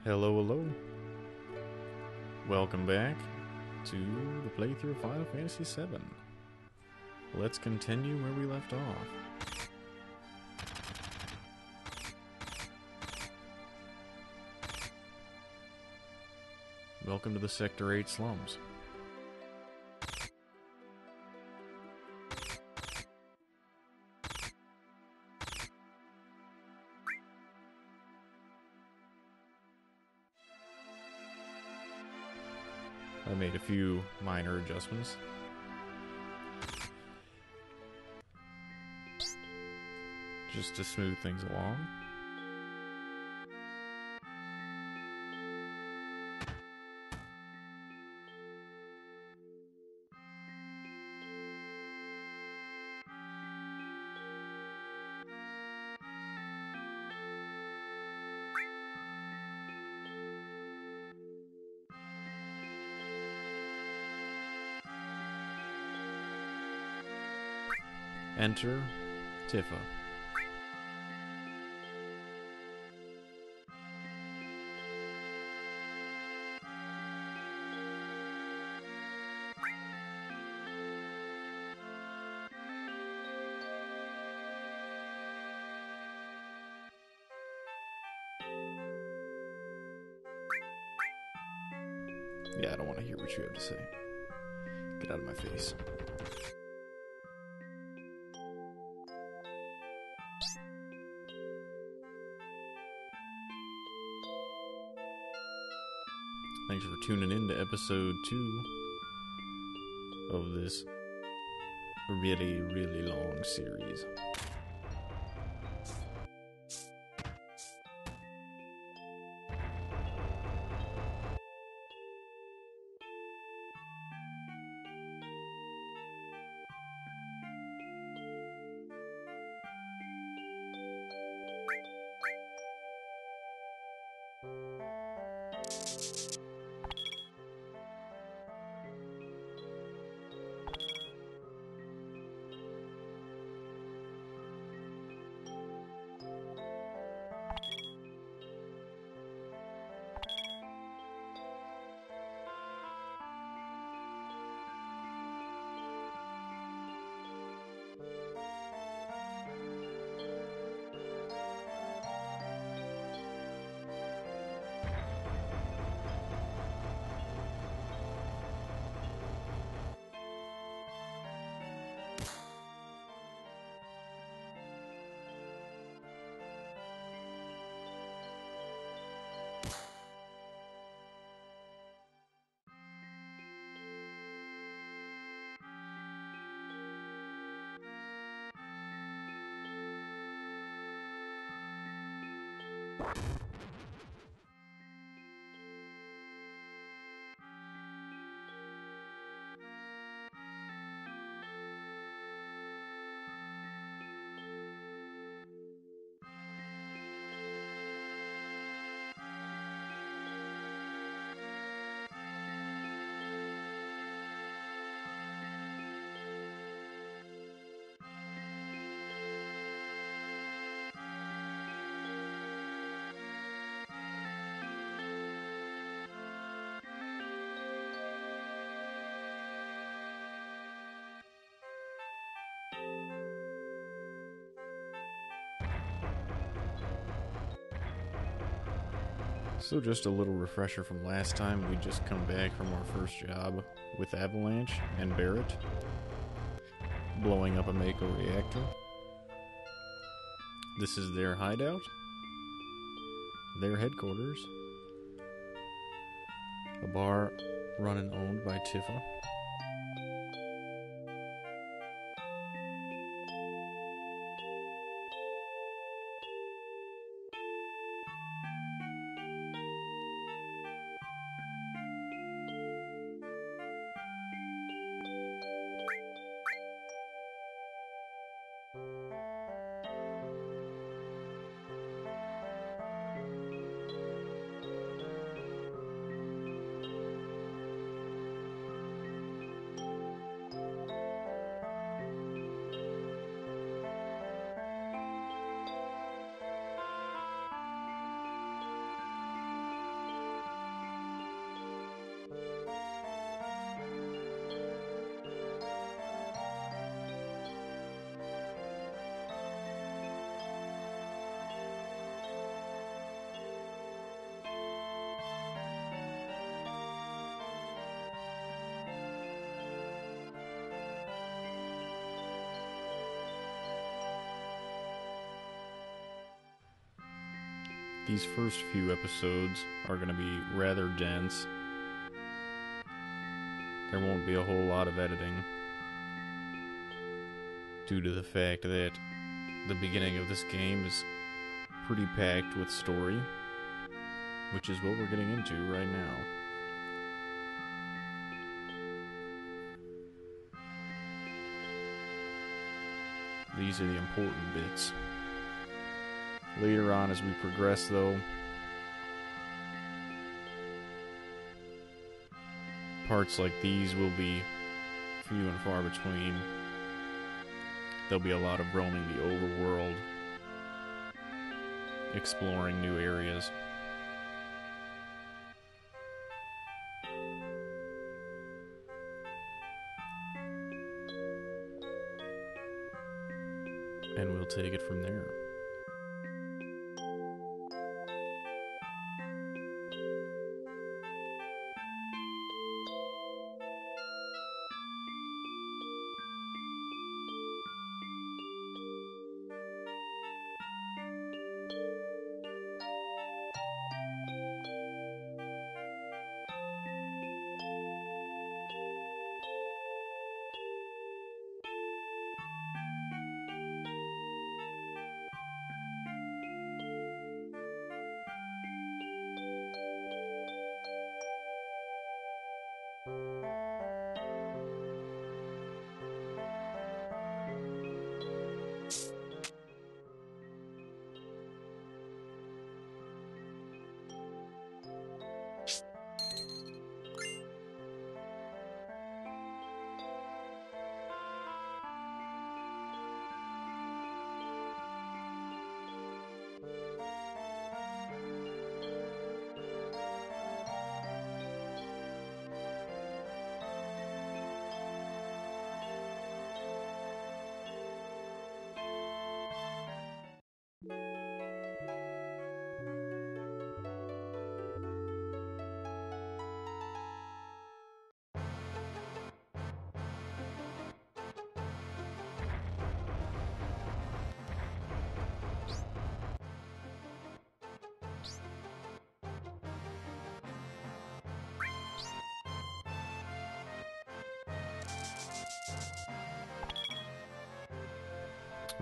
Hello, hello. Welcome back to the playthrough of Final Fantasy VII. Let's continue where we left off. Welcome to the Sector 8 slums. I made a few minor adjustments. Just to smooth things along. Enter Tifa. Yeah, I don't want to hear what you have to say. Get out of my face. Thanks for tuning in to episode 2 of this really, really long series. So just a little refresher from last time. We just come back from our first job with Avalanche and Barrett, blowing up a Mako reactor. This is their hideout, their headquarters, a bar run and owned by Tifa. these first few episodes are going to be rather dense. There won't be a whole lot of editing, due to the fact that the beginning of this game is pretty packed with story, which is what we're getting into right now. These are the important bits. Later on, as we progress, though, parts like these will be few and far between. There'll be a lot of roaming the overworld, exploring new areas. And we'll take it from there.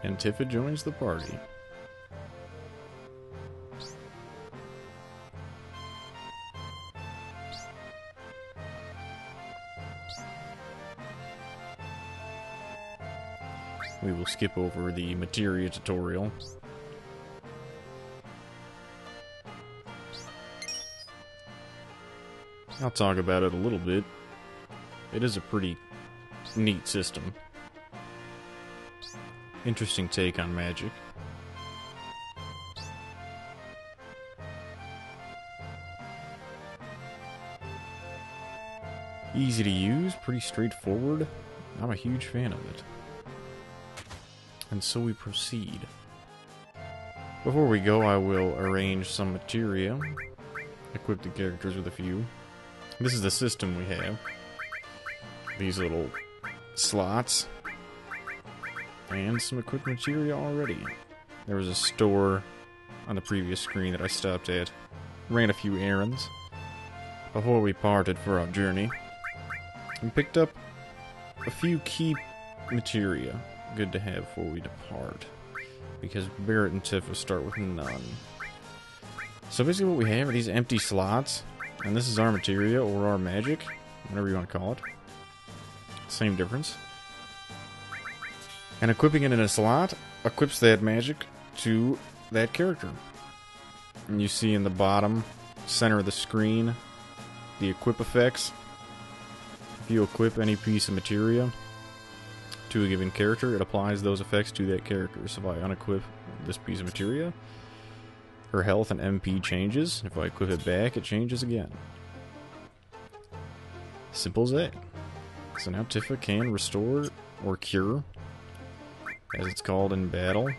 And Tifa joins the party. We will skip over the materia tutorial. I'll talk about it a little bit. It is a pretty neat system. Interesting take on magic. Easy to use, pretty straightforward. I'm a huge fan of it. And so we proceed. Before we go, I will arrange some materia. Equip the characters with a few. This is the system we have. These little slots. And some equipped materia already. There was a store on the previous screen that I stopped at. Ran a few errands before we parted for our journey. And picked up a few key materia. Good to have before we depart. Because Barrett and Tifa start with none. So basically what we have are these empty slots. And this is our materia or our magic. Whatever you want to call it. Same difference. And equipping it in a slot equips that magic to that character. And you see in the bottom center of the screen the equip effects. If you equip any piece of materia to a given character, it applies those effects to that character. So if I unequip this piece of materia, her health and MP changes. If I equip it back, it changes again. Simple as that. So now Tifa can restore or cure, as it's called in battle.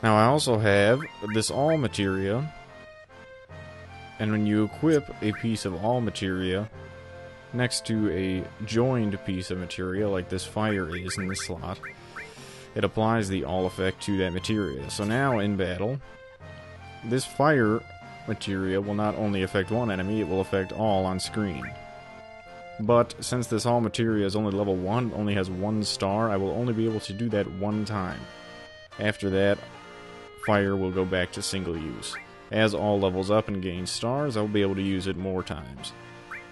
Now I also have this all materia, and when you equip a piece of all materia next to a joined piece of materia, like this fire is in this slot, it applies the all effect to that materia. So now in battle, this fire materia will not only affect one enemy, it will affect all on screen. But since this all materia is only level 1, only has 1 star, I will only be able to do that 1 time. After that, fire will go back to single use. As all levels up and gains stars, I will be able to use it more times.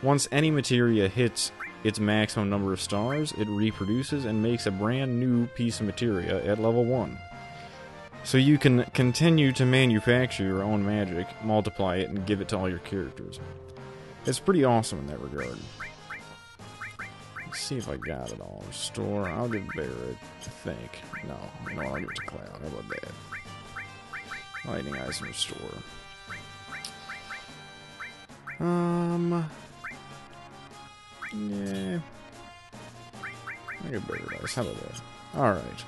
Once any materia hits its maximum number of stars, it reproduces and makes a brand new piece of materia at level 1. So you can continue to manufacture your own magic, multiply it, and give it to all your characters. It's pretty awesome in that regard. Let's see if I got it all. Restore, I'll give Barrett, I think. No, I'll give it to Cloud. How about that? Lightning Ice and Restore. Yeah. I'll give Barrett Ice. How about that? Alright.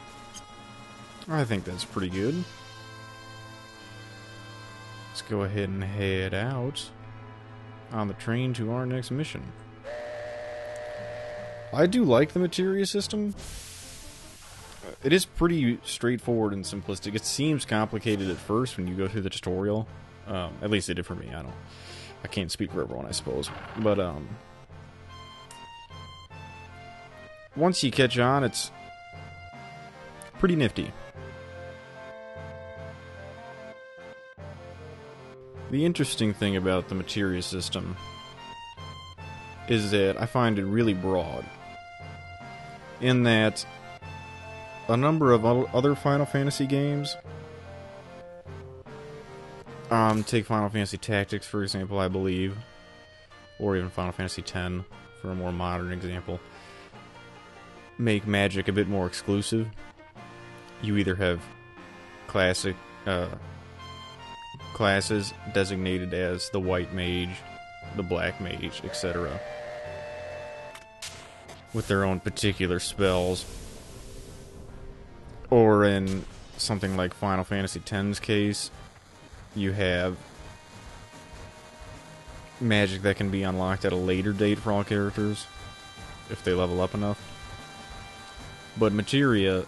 I think that's pretty good. Let's go ahead and head out on the train to our next mission. I do like the materia system. It is pretty straightforward and simplistic. It seems complicated at first when you go through the tutorial. At least it did for me. I can't speak for everyone, I suppose. But once you catch on, it's pretty nifty. The interesting thing about the materia system is that I find it really broad. In that a number of other Final Fantasy games, take Final Fantasy Tactics for example, I believe, or even Final Fantasy X for a more modern example, make magic a bit more exclusive. You either have classic classes designated as the white mage, the black mage, etc., with their own particular spells. Or in something like Final Fantasy X's case, you have magic that can be unlocked at a later date for all characters, if they level up enough. But materia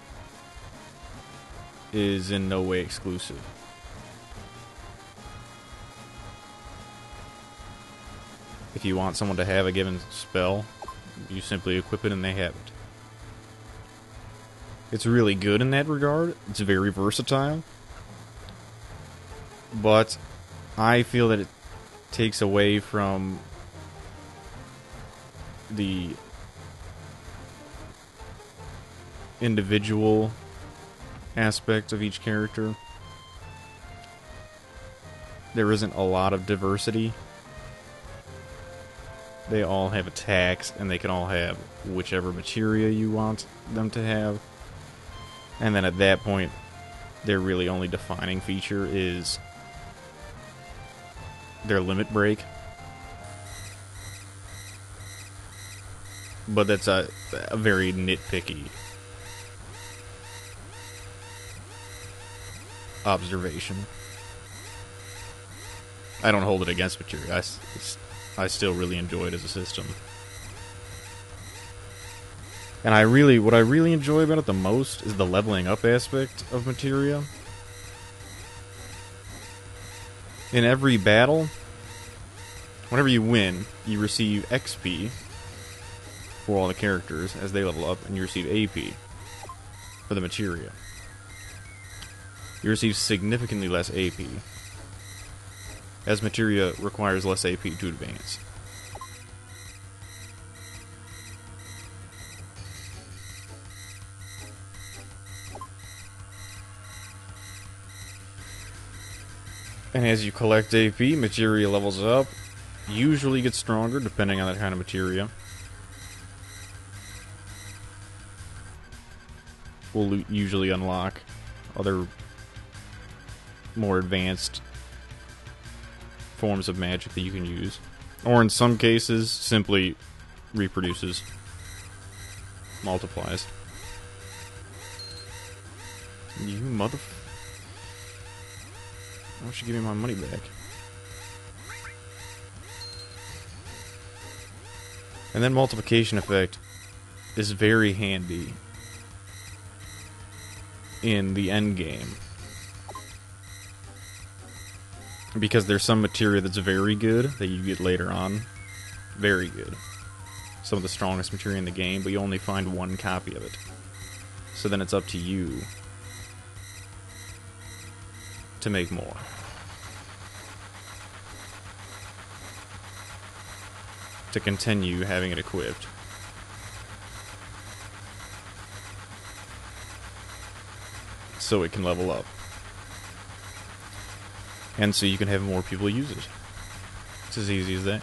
is in no way exclusive. If you want someone to have a given spell, you simply equip it and they have it. It's really good in that regard. It's very versatile. But I feel that it takes away from the individual aspect of each character. There isn't a lot of diversity. They all have attacks, and they can all have whichever materia you want them to have. And then at that point, their really only defining feature is their limit break. But that's a very nitpicky observation. I don't hold it against materia. I still really enjoy it as a system. And what I really enjoy about it the most is the leveling up aspect of materia. In every battle, whenever you win, you receive XP for all the characters as they level up, and you receive AP for the materia. You receive significantly less AP, as materia requires less AP to advance. And as you collect AP, materia levels up, usually gets stronger depending on the kind of materia. Will usually unlock other more advanced forms of magic that you can use. Or in some cases, simply reproduces. Multiplies. You mother... Why don't you give me my money back? And then multiplication effect is very handy in the end game. Because there's some material that's very good that you get later on. Very good. Some of the strongest material in the game, but you only find one copy of it. So then it's up to you to make more. To continue having it equipped. So it can level up. And so you can have more people use it. It's as easy as that.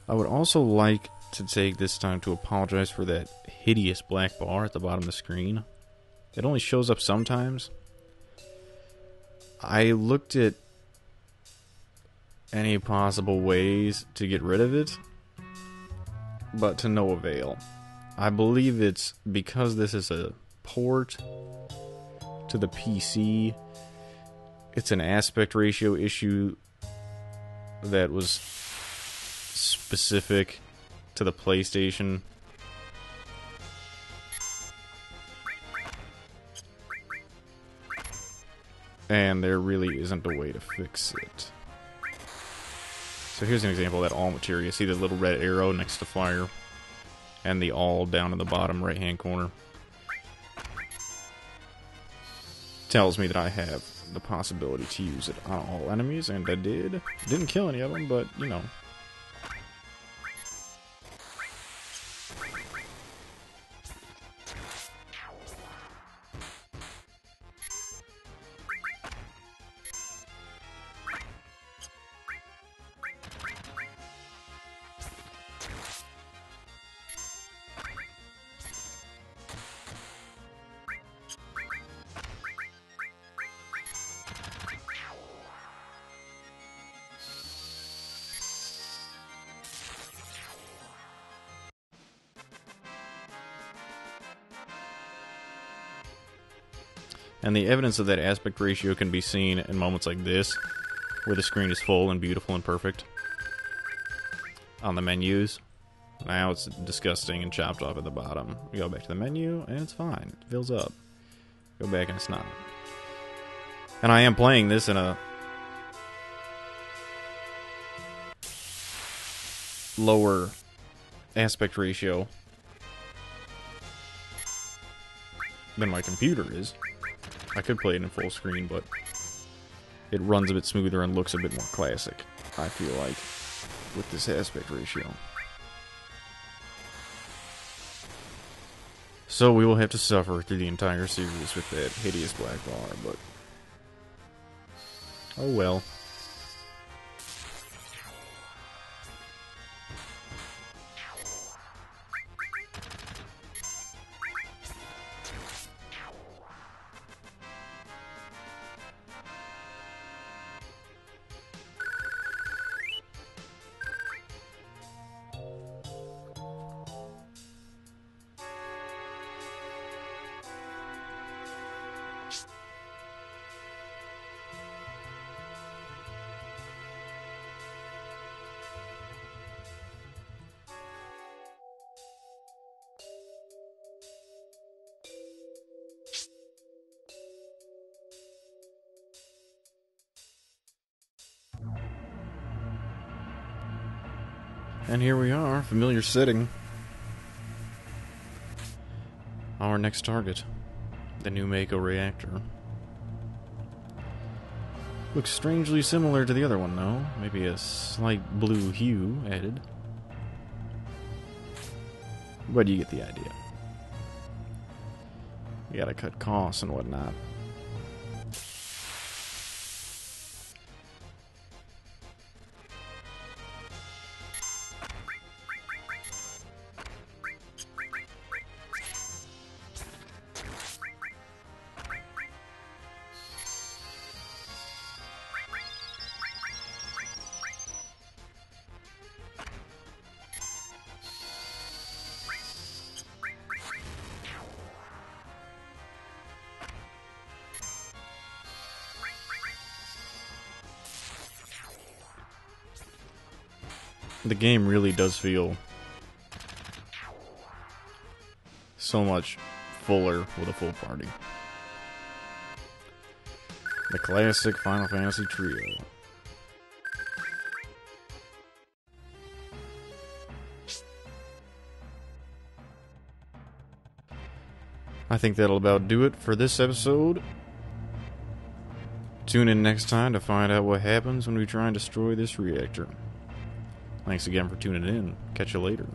I would also like to take this time to apologize for that hideous black bar at the bottom of the screen. It only shows up sometimes. I looked at any possible ways to get rid of it, but to no avail. I believe it's because this is a port to the PC. It's an aspect ratio issue that was specific to the PlayStation. And there really isn't a way to fix it. So here's an example of that all material. See the little red arrow next to fire? And the all down in the bottom right hand corner. Tells me that I have the possibility to use it on all enemies, and I did. Didn't kill any of them, but, you know. And the evidence of that aspect ratio can be seen in moments like this, where the screen is full and beautiful and perfect. On the menus, now it's disgusting and chopped off at the bottom. We go back to the menu, and it's fine. It fills up. Go back and it's not. And I am playing this in a lower aspect ratio than my computer is. I could play it in full screen, but it runs a bit smoother and looks a bit more classic, I feel like, with this aspect ratio. So we will have to suffer through the entire series with that hideous black bar, but oh well. And here we are, familiar setting. Our next target, the new Mako reactor. Looks strangely similar to the other one, though. Maybe a slight blue hue added. But you get the idea. You gotta cut costs and whatnot. The game really does feel so much fuller with a full party. The classic Final Fantasy trio. I think that'll about do it for this episode. Tune in next time to find out what happens when we try and destroy this reactor. Thanks again for tuning in. Catch you later.